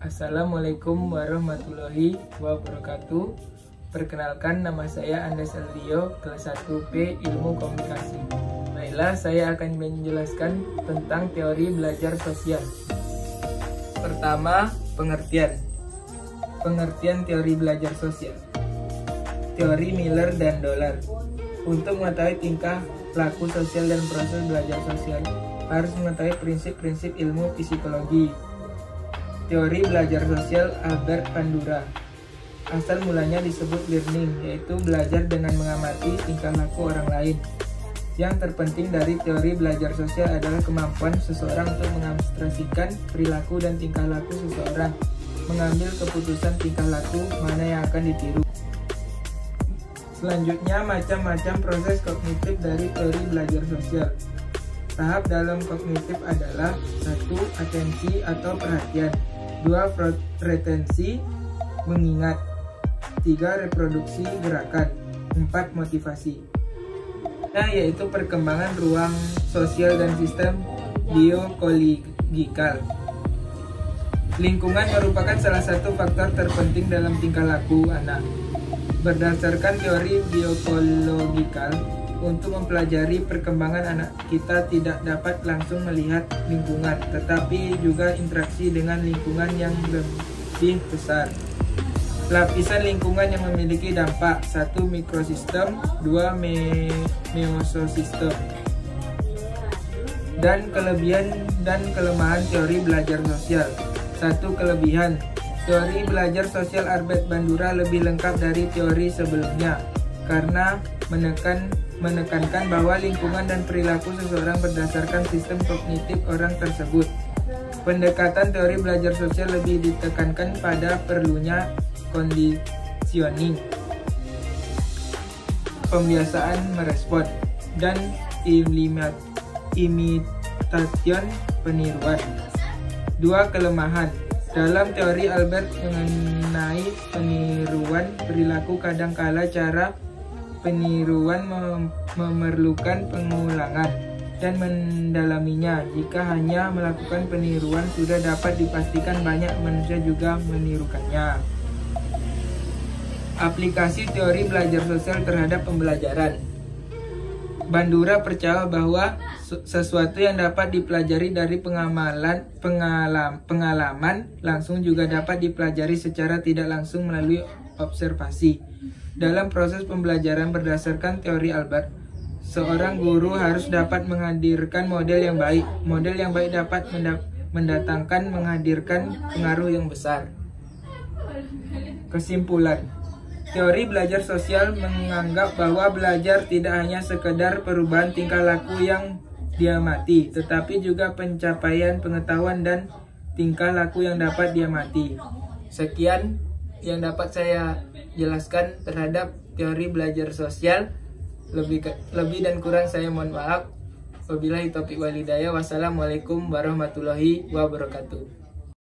Assalamualaikum warahmatullahi wabarakatuh. Perkenalkan, nama saya Andes Aldio, kelas 1B Ilmu Komunikasi. Baiklah, saya akan menjelaskan tentang teori belajar sosial. Pertama, pengertian. Pengertian teori belajar sosial. Teori Miller dan Dollar. Untuk mengetahui tingkah laku sosial dan proses belajar sosial, harus mengetahui prinsip-prinsip ilmu psikologi. Teori belajar sosial Albert Bandura. Asal mulanya disebut learning, yaitu belajar dengan mengamati tingkah laku orang lain. Yang terpenting dari teori belajar sosial adalah kemampuan seseorang untuk mengabstraksikan perilaku dan tingkah laku seseorang, mengambil keputusan tingkah laku mana yang akan ditiru. Selanjutnya, macam-macam proses kognitif dari teori belajar sosial. Tahap dalam kognitif adalah 1. Atensi atau perhatian, 2. Retensi, mengingat, 3. Reproduksi gerakan, 4. Motivasi. Yaitu perkembangan ruang sosial dan sistem biokoligikal. Lingkungan merupakan salah satu faktor terpenting dalam tingkah laku anak. Berdasarkan teori biokologikal, untuk mempelajari perkembangan anak, kita tidak dapat langsung melihat lingkungan, tetapi juga interaksi dengan lingkungan yang lebih besar. Lapisan lingkungan yang memiliki dampak: 1. Mikrosistem, 2. Mesosistem. Dan kelebihan dan kelemahan teori belajar sosial. 1. Kelebihan. Teori belajar sosial Albert Bandura lebih lengkap dari teori sebelumnya karena menekankan bahwa lingkungan dan perilaku seseorang berdasarkan sistem kognitif orang tersebut. Pendekatan teori belajar sosial lebih ditekankan pada perlunya conditioning, pembiasaan merespon, dan imitation, peniruan. 2. Kelemahan. Dalam teori Albert mengenai peniruan perilaku, kadangkala cara peniruan memerlukan pengulangan dan mendalaminya. Jika hanya melakukan peniruan, sudah dapat dipastikan banyak manusia juga menirukannya. Aplikasi teori belajar sosial terhadap pembelajaran. Bandura percaya bahwa sesuatu yang dapat dipelajari dari pengalaman langsung juga dapat dipelajari secara tidak langsung melalui observasi. Dalam proses pembelajaran berdasarkan teori Albert, seorang guru harus dapat menghadirkan model yang baik. Model yang baik dapat mendatangkan menghadirkan pengaruh yang besar. Kesimpulan, teori belajar sosial menganggap bahwa belajar tidak hanya sekedar perubahan tingkah laku yang diamati, tetapi juga pencapaian pengetahuan dan tingkah laku yang dapat diamati. Sekian yang dapat saya jelaskan terhadap teori belajar sosial. Lebih dan kurang saya mohon maaf. Wabillahi taufiq wal hidayah. Wassalamualaikum warahmatullahi wabarakatuh.